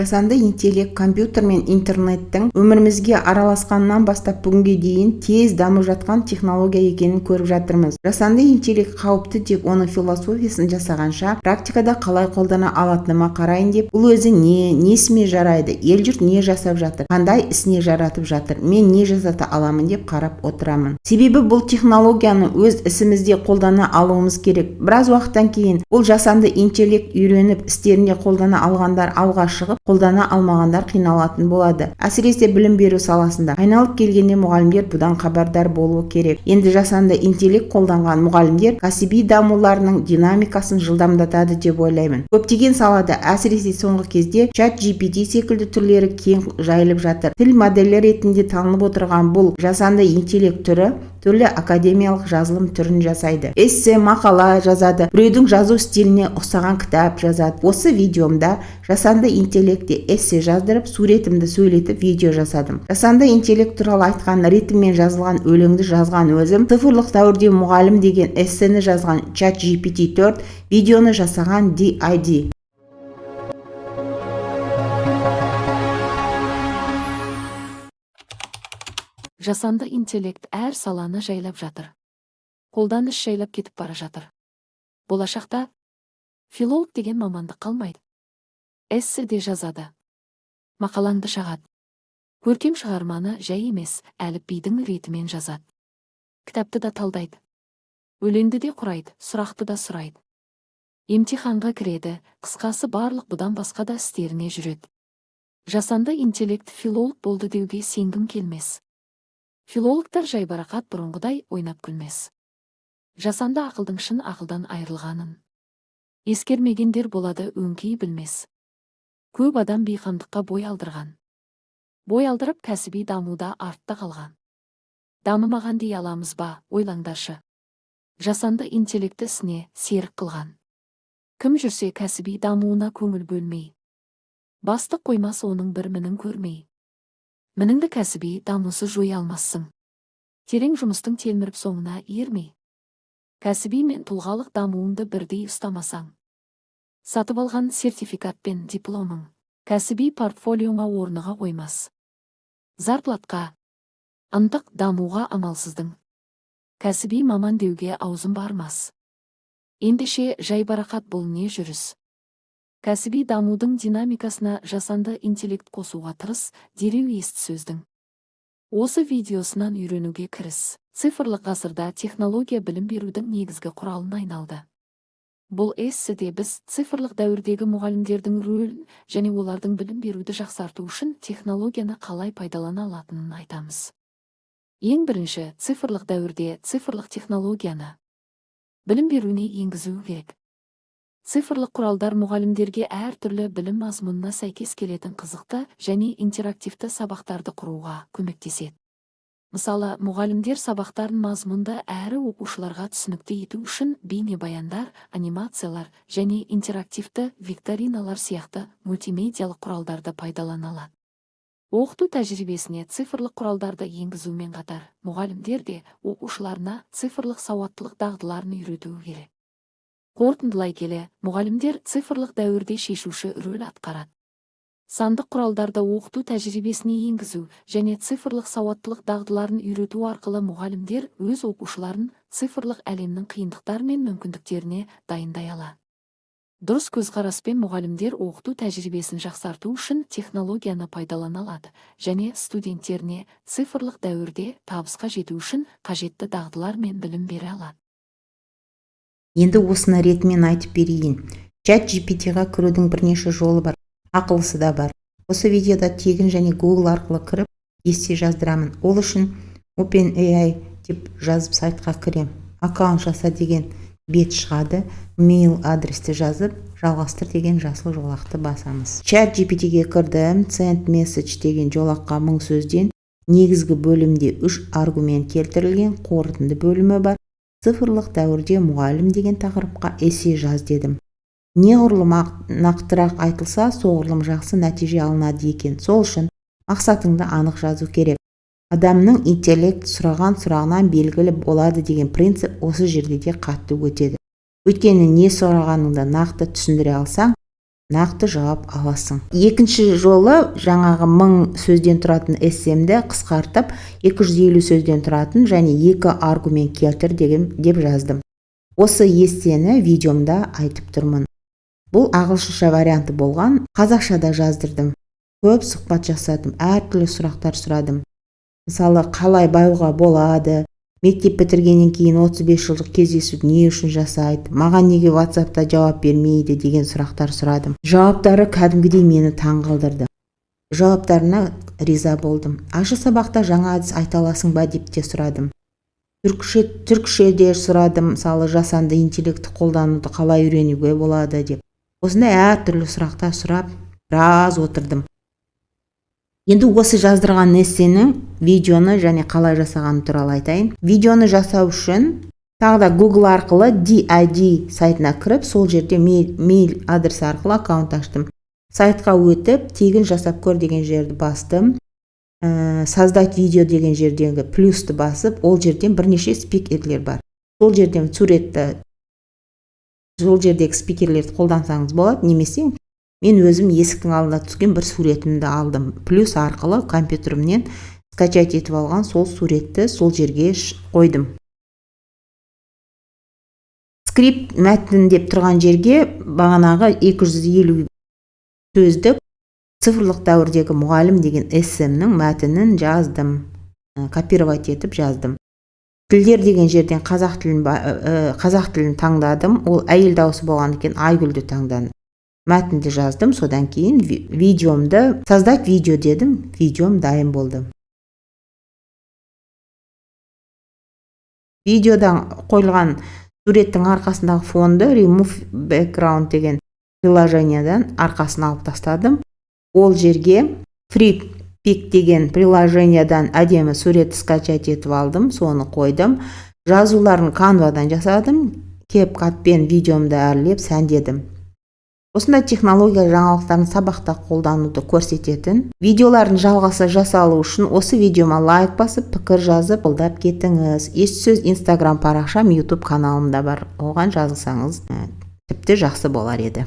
Жасанды интеллект, компьютер мен интернеттің өмірімізге араласқаннан бастап бүгінге дейін тез дамып жатқан технология екенін көріп жатырмыз. Жасанды интеллект қауіпті тек оның философиясын жасағанша, практикада қалай қолдана алатыныма қарайын деп, бұл өзі несіме жарайды, ел-жұрт не жасап жатыр, қандай ісіне жаратып жатыр, мен не жасата аламын деп қарап отырамын. Себебі бұл технологияны өз ісімізде қолдана алуымыз керек. Біраз уақыттан кейін бұл жасанды интеллект үйреніп істерінде қолдана алғандар алға шығып, қолдана алмағандар қиналатын болады. Әсіресе білім беру саласында. Айналып келгенде мұғалімдер бұдан хабардар болуы керек. Енді жасанды интеллект қолданған мұғалімдер кәсіби дамуларының динамикасын жылдамдатады деп ойлаймын. Көптеген салада, әсіресе соңғы кезде ChatGPT секілді түрлері кең жайылып жатыр. Тіл моделі ретінде танылып отырған бұл жасанды интеллект түрі түрлі академиялық жазылым түрін жасайды. Эссе, мақала жазады, біреудің жазу стиліне ұқсаған кітап жазады. Осы видеомда жасанды интеллектте эссе жаздырып, суретімді сөйлетіп видео жасадым. Жасанды интеллект туралы айтқан ритммен жазылған өлеңді жазған өзім, цифрлық дәуірде мұғалім деген эссені жазған ChatGPT 4, видеоны жасаған DID. Жасанды интеллект әр саланы жайлап жатыр. Қолданыс жайлап кетіп бара жатыр. Болашақта филолог деген мамандық қалмайды. Эссе де жазады. Мақалаңды шағады. Көркем шығарманы жай емес, әліпбидің ретімен жазады. Кітапты да талдайды. Өлеңді де құрайды, сұрақты да сұрайды. Емтиханға кіреді, қысқасы барлық бұдан басқа да істеріне жүреді. Жасанды интеллект филолог болды деуге сенгім келмес. Филологтар жайбарақат бұрынғыдай ойнап күлмес. Жасанды ақылдың шын ақылдан айырылғанын ескермегендер болады өңкей білмес. Көп адам бейқамдыққа бой алдырған. Бой алдырып кәсіби дамуда артта қалған. Дамымаған дей аламыз ба, ойлаңдаршы. Жасанды интеллекті ісіне серік қылған. Кім жүрсе кәсіби дамуына көңіл бөлмей. Басты қоймас оның бір мінін көрмей. Мініңді кәсіби дамысы жой алмассың. Терең жұмыстың телміріп соңына ермей. Кәсіби мен тұлғалық дамуыңды бірдей ұстамасаң. Сатып алған сертификат пен дипломың кәсіби портфолиоңа орныға қоймас. Зарплатқа, ынтық дамуға амалсыздың. Кәсіби маман деуге аузым бармас. Ендеше жайбарақат бұл не жүріс? Кәсіби дамудың динамикасына жасанды интеллект қосуға тырыс, дереу есті сөздің. Осы видеосынан үйренуге кіріс. Цифрлық ғасырда технология білім берудің негізгі құралына айналды. Бұл эсседе біз цифрлық дәуірдегі мұғалімдердің рөлін және олардың білім беруді жақсарту үшін технологияны қалай пайдалана алатынын айтамыз. Ең бірінші, цифрлық дәуірде цифрлық технологияны білім беруіне енгізу керек. Цифрлық құралдар мұғалімдерге әр түрлі білім мазмұнына сәйкес келетін қызықты және интерактивті сабақтарды құруға көмектеседі. Мысалы, мұғалімдер сабақтарын мазмұнды әрі оқушыларға түсінікті ету үшін бейнебаяндар, анимациялар және интерактивті викториналар сияқты мультимедиялық құралдарды пайдалана алады. Оқыту тәжірибесіне цифрлық құралдарды енгізумен қатар, мұғалімдер де оқушыларына цифрлық сауаттылық дағдыларын үйретуі керек. Қорытындылай келе, мұғалімдер цифрлық дәуірде шешуші рөл атқарады. Сандық құралдарды оқыту тәжірибесіне енгізу және цифрлық сауаттылық дағдыларын үйрету арқылы мұғалімдер өз оқушыларын цифрлық әлемнің қиындықтары мен мүмкіндіктеріне дайындай алады. Дұрыс көзқараспен мұғалімдер оқыту тәжірибесін жақсарту үшін технологияны пайдалана алады және студенттеріне цифрлық дәуірде табысқа жету үшін қажетті дағдылар мен білім бере алады. Енді осыны ретімен айтып берейін. ChatGPT-ға кірудің бірнеше жолы бар, ақылысы да бар. Осы видеода тегін және Google арқылы кіріп, есте жаздырамын. Ол үшін OpenAI деп жазып сайтқа кірем. Аккаунт жаса деген бет шығады. Мейл адресті жазып, жалғастыр деген жасыл жолақты басамыз. ChatGPT-ге кірдім. Send message деген жолаққа 1000 сөзден негізгі бөлімде 3 аргумент келтірілген, қорытынды бөлімі бар. Цифрлық дәуірде мұғалім деген тақырыпқа эссе жаз дедім. Неғұрлым нақтырақ айтылса, соғұрлым жақсы нәтиже алынады екен. Сол үшін мақсатыңды анық жазу керек. Адамның интеллект сұраған сұрағынан белгілі болады деген принцип осы жерде де қатты өтеді. Өйткені не сұрағаныңды нақты түсіндіре алсаң, нақты жауап аласың. Екінші жолы жаңағы 1000 сөзден тұратын эссемді қысқартып 250 сөзден тұратын және 2 аргумент келтір деп жаздым. Осы эссені видеомда айтып тұрмын. Бұл ағылшынша варианты болған, қазақшада жаздырдым. Көп сұхбат жасадым, әртүрлі сұрақтар сұрадым. Мысалы, қалай баюға болады, мектеп бітіргеннен кейін 35 жылдық кездесуді не үшін жасайды, маған неге WhatsApp-та жауап бермейді деген сұрақтар сұрадым. Жауаптары кәдімгідей мені таңғалдырды. Жауаптарына риза болдым. Ашы сабақта жаңа әдіс айта аласың ба деп те сұрадым. Түркше де сұрадым, мысалы жасанды интеллектті қолдануды қалай үйренуге болады деп. Осындай әртүрлі сұрақтар сұрап, біраз отырдым. Енді осы жаздырған эссенің видеоны және қалай жасаған туралы айтайын. Видеоны жасау үшін тағы да Google арқылы DID сайтына кіріп, сол жерде мейл адресі арқылы аккаунт аштым. Сайтқа өтіп, тегін жасап көр деген жерді бастым. Создать видео деген жердегі плюсты басып, ол жерден бірнеше спикерлер бар. Сол жерден сол жердегі спикерлерді қолдансаңыз болады, немесе мен өзім есіктің алдына түскен бір суретімді алдым. Плюс арқылы компьютерімнен скачать етіп алған сол суретті сол жерге қойдым. Скрипт мәтін деп тұрған жерге бағанағы 250 сөздік цифрлық дәуірдегі мұғалім деген эссемнің мәтінін жаздым. Копировать етіп жаздым. Тілдер деген жерден қазақ тілін таңдадым. Ол әйел дауысы болған екен, Айгүлді таңдадым. Мәтінді жаздым, содан кейін видеомды создать видео дедім, видеом дайын болды. Видеодан қойылған суреттің арқасындағы фонды Remove Background деген приложениядан арқасын алып тастадым. Ол жерге FreePic деген приложениядан әдемі суретті скачать етіп алдым, соны қойдым. Жазуларын Canva-дан жасадым, CapCut-пен видеомды әрлеп сәндедім. Осындай технология жаңалықтарын сабақта қолдануды көрсететін. Видеолардың жалғасы жасалу үшін осы видеома лайк басып, пікір жазып, қолдап кетіңіз. Еш сөз Instagram парақшам, YouTube каналымда бар. Оған жазылсаңыз тіпті жақсы болар еді.